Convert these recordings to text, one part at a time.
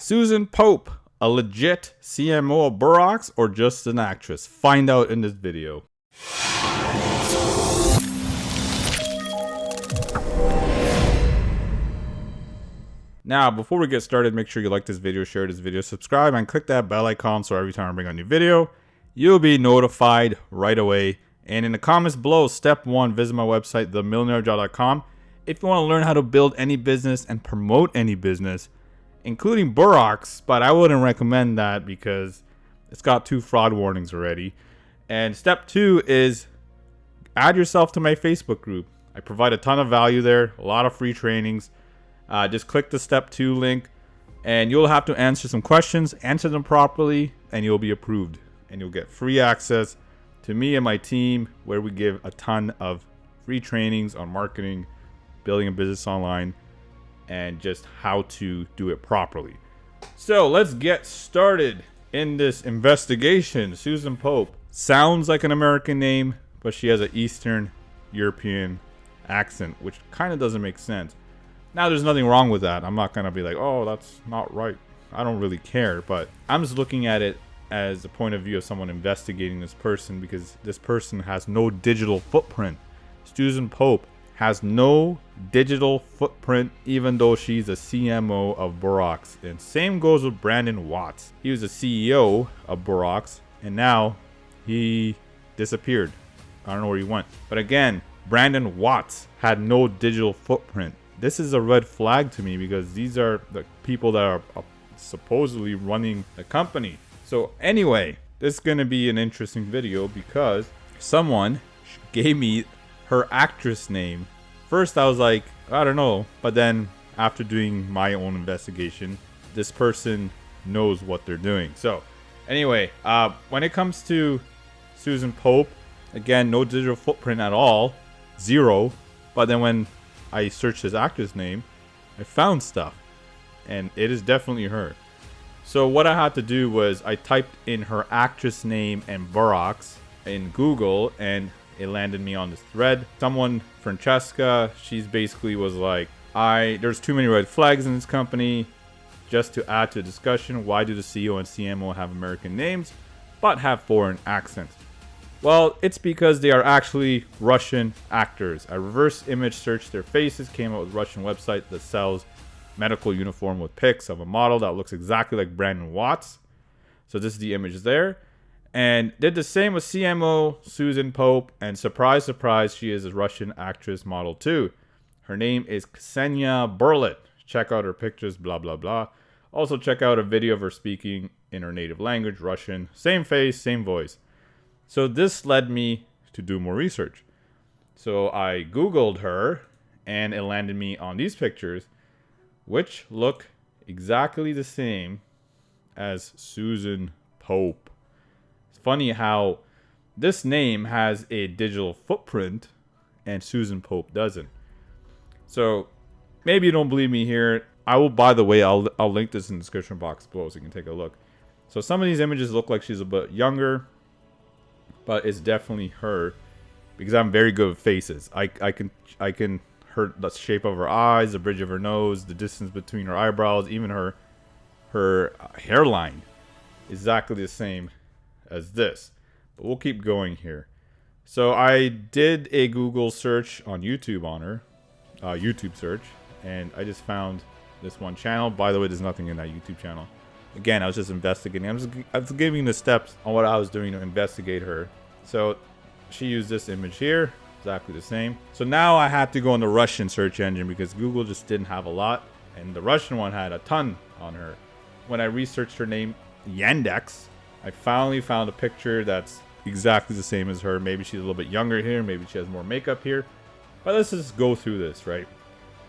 Susan Pope, a legit CMO of Burrox or just an actress? Find out in this video. Now, before we get started, make sure you like this video, share this video, subscribe, and click that bell icon so every time I bring a new video, you'll be notified right away. And in the comments below, step 1, visit my website, themillionairejob.com. If you want to learn how to build any business and promote any business, including Burrox, but I wouldn't recommend that because it's got 2 fraud warnings already. And step 2 is add yourself to my Facebook group. I provide a ton of value there, a lot of free trainings. Just click the step 2 link and you'll have to answer some questions, answer them properly, and you'll be approved. And you'll get free access to me and my team where we give a ton of free trainings on marketing, building a business online, and just how to do it properly. So let's get started in this investigation. Susan Pope sounds like an American name, but she has an Eastern European accent, which kind of doesn't make sense. Now, there's nothing wrong with that. I'm not going to be like, oh, that's not right. I don't really care, but I'm just looking at it as a point of view of someone investigating this person because this person has no digital footprint. Susan Pope has no digital footprint, even though she's a CMO of Burrox. And same goes with Brandon Watts. He was a CEO of Burrox, and now he disappeared. I don't know where he went. But again, Brandon Watts had no digital footprint. This is a red flag to me because these are the people that are supposedly running the company. So anyway, this is going to be an interesting video because someone gave me her actress name. First I was like, I don't know. But then after doing my own investigation, this person knows what they're doing. So anyway, when it comes to Susan Pope, again, no digital footprint at all. 0. But then when I searched his actress name, I found stuff, and it is definitely her. So what I had to do was I typed in her actress name and Burrox in Google, and it landed me on this thread. Someone, Francesca, she's basically was like, there's too many red flags in this company. Just to add to the discussion, why do the CEO and CMO have American names but have foreign accents? Well, it's because they are actually Russian actors. I reverse image searched their faces, came up with a Russian website that sells medical uniform with pics of a model that looks exactly like Brandon Watts. So this is the image there. And did the same with CMO Susan Pope. And surprise, surprise, she is a Russian actress model too. Her name is Ksenia Burlet. Check out her pictures, blah, blah, blah. Also check out a video of her speaking in her native language, Russian. Same face, same voice. So this led me to do more research. So I Googled her and it landed me on these pictures, which look exactly the same as Susan Pope. It's funny how this name has a digital footprint and Susan Pope doesn't. So maybe you don't believe me here. I will, by the way, I'll link this in the description box below so you can take a look. So some of these images look like she's a bit younger, but it's definitely her because I'm very good with faces. I can the shape of her eyes, the bridge of her nose, the distance between her eyebrows, even her hairline, exactly the same as this. But we'll keep going here. So I did a Google search on YouTube on her, YouTube search, and I just found this one channel. By the way, there's nothing in that YouTube channel. Again, I was just investigating. I was giving the steps on what I was doing to investigate her. So she used this image here, exactly the same. So now I had to go on the Russian search engine because Google just didn't have a lot. And the Russian one had a ton on her. When I researched her name, Yandex, I finally found a picture that's exactly the same as her. Maybe she's a little bit younger here. Maybe she has more makeup here. But let's just go through this, right?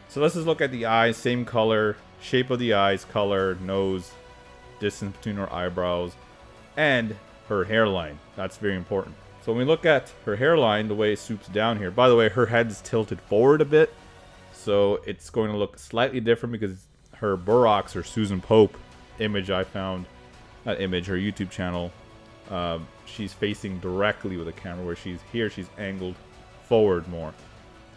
So let's just look at the eyes, same color, shape of the eyes, color, nose, distance between her eyebrows, and her hairline. That's very important. So when we look at her hairline, the way it swoops down here, by the way, her head is tilted forward a bit. So it's going to look slightly different because her Burrox or Susan Pope image I found, her YouTube channel, she's facing directly with the camera where she's here, she's angled forward more.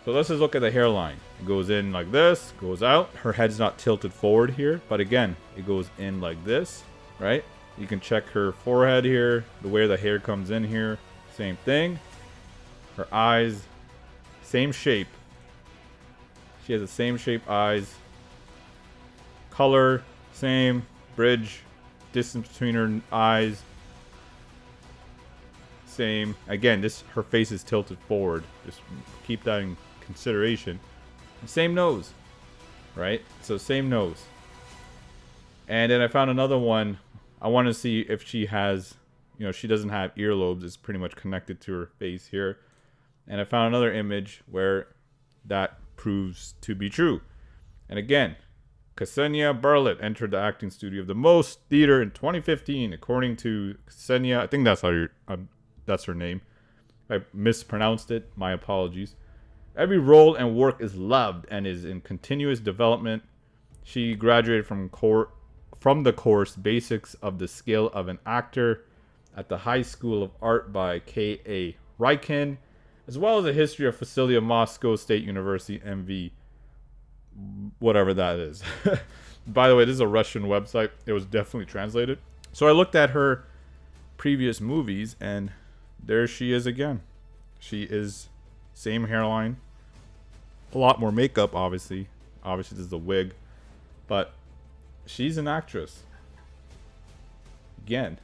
So let's just look at the hairline. It goes in like this, goes out. Her head's not tilted forward here, but again, it goes in like this, right? You can check her forehead here, the way the hair comes in here, same thing. Her eyes, same shape. She has the same shape eyes. Color, same. Bridge, distance between her eyes, same. Again, her face is tilted forward. Just keep that in consideration. Same nose, right? So same nose. And then I found another one. I want to see if she has, she doesn't have earlobes. It's pretty much connected to her face here. And I found another image where that proves to be true. And again, Ksenia Barlitt entered the acting studio of the Most Theater in 2015, according to Ksenia. I think that's her name. I mispronounced it. My apologies. Every role and work is loved and is in continuous development. She graduated from the course Basics of the Skill of an Actor at the High School of Art by K.A. Rykin, as well as a history of facility of Moscow State University MV, whatever that is. By the way, this is a Russian website. It was definitely translated. So I looked at her previous movies, and there she is again. She is same hairline, a lot more makeup, obviously. Obviously, this is a wig, but she's an actress. Again,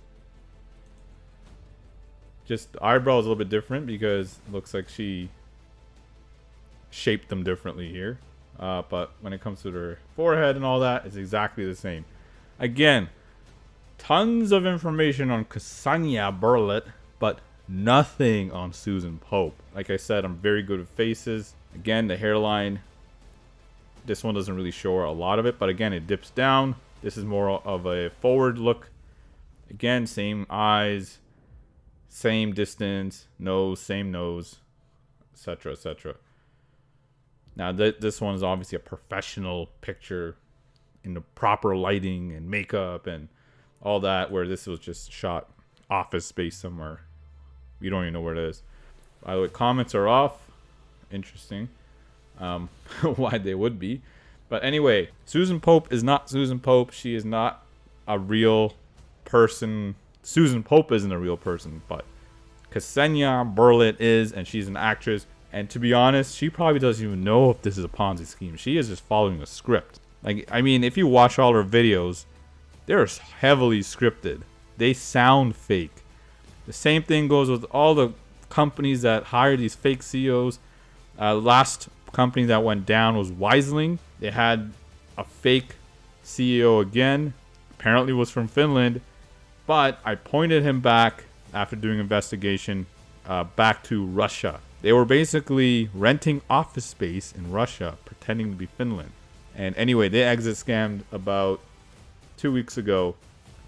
just the eyebrow is a little bit different because it looks like she shaped them differently here. But when it comes to her forehead and all that, it's exactly the same. Again, tons of information on Ksenia Barlitt, but nothing on Susan Pope. Like I said, I'm very good with faces. Again, the hairline, this one doesn't really show a lot of it, but again, it dips down. This is more of a forward look. Again, same eyes, same distance, nose, same nose, etc., etc. Now, this one is obviously a professional picture in the proper lighting and makeup and all that, where this was just shot office space somewhere. You don't even know where it is. By the way, comments are off. Interesting. Why they would be. But anyway, Susan Pope is not Susan Pope. She is not a real person. Susan Pope isn't a real person, but Ksenia Barlitt is, and she's an actress. And to be honest, she probably doesn't even know if this is a Ponzi scheme. She is just following a script. If you watch all her videos, they're heavily scripted. They sound fake. The same thing goes with all the companies that hire these fake CEOs. Last company that went down was Wiseling. They had a fake CEO again. Apparently was from Finland. But I pointed him back, after doing investigation, back to Russia. They were basically renting office space in Russia, pretending to be Finland. And anyway, they exit scammed about 2 weeks ago.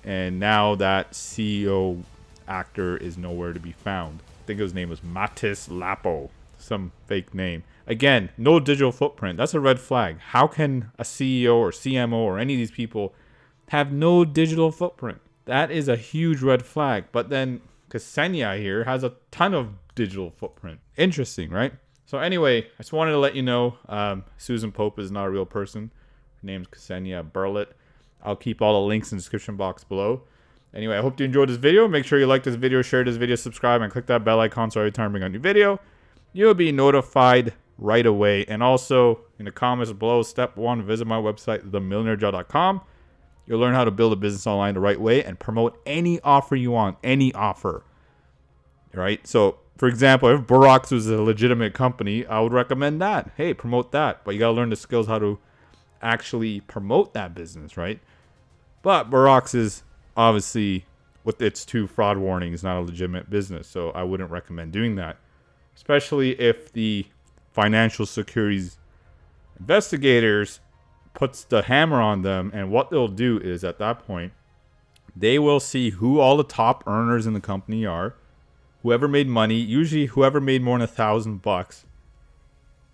And now that CEO actor is nowhere to be found. I think his name was Matis Lapo, some fake name. Again, no digital footprint. That's a red flag. How can a CEO or CMO or any of these people have no digital footprint? That is a huge red flag. But then Ksenia here has a ton of digital footprint. Interesting, right? So anyway, I just wanted to let you know, Susan Pope is not a real person. Her name's Ksenia Barlitt. I'll keep all the links in the description box below. Anyway, I hope you enjoyed this video. Make sure you like this video, share this video, subscribe, and click that bell icon so every time I bring a new video, you'll be notified right away. And also, in the comments below, step 1, visit my website, themillionairejoe.com. You'll learn how to build a business online the right way and promote any offer you want, any offer. Right? So, for example, if Borax was a legitimate company, I would recommend that. Hey, promote that. But you got to learn the skills how to actually promote that business, right? But Borax is obviously, with its 2 fraud warnings, not a legitimate business. So I wouldn't recommend doing that. Especially if the financial securities investigators puts the hammer on them. And what they'll do is, at that point, they will see who all the top earners in the company are. Whoever made money, usually whoever made more than $1,000,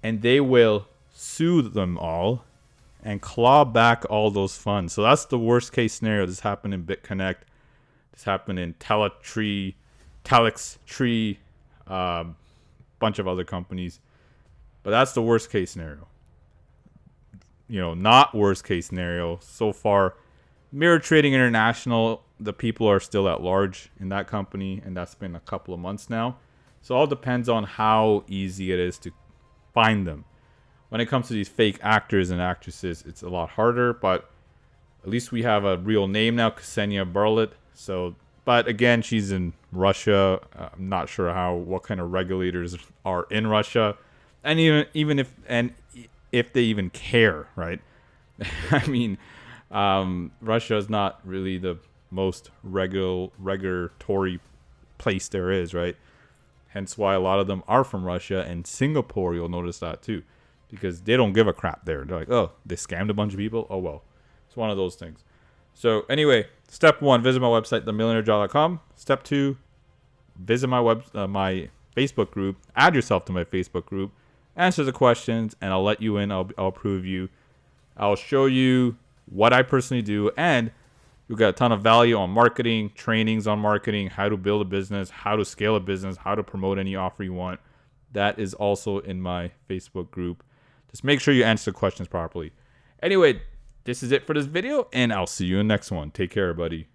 and they will sue them all and claw back all those funds. So that's the worst case scenario. This happened in BitConnect. This happened in Telex Tree, bunch of other companies. But that's the worst case scenario. not worst case scenario. So far, Mirror Trading International, the people are still at large in that company, and that's been a couple of months now. So it all depends on how easy it is to find them. When it comes to these fake actors and actresses, it's a lot harder, but at least we have a real name now, Ksenia Barlitt. So, but again, she's in Russia. I'm not sure what kind of regulators are in Russia, and even if they even care, right? I mean, Russia is not really the most regulatory place there is, right? Hence why a lot of them are from Russia and Singapore. You'll notice that too, because they don't give a crap there. They're like, oh, they scammed a bunch of people. Oh well, it's one of those things. So anyway, step 1, visit my website, themillionairejaw.com. Step 2, visit my my Facebook group. Add yourself to my Facebook group. Answer the questions, and I'll let you in. I'll approve you. I'll show you what I personally do, and you'll get a ton of value on marketing, trainings on marketing, how to build a business, how to scale a business, how to promote any offer you want. That is also in my Facebook group. Just make sure you answer the questions properly. Anyway, this is it for this video, and I'll see you in the next one. Take care, buddy.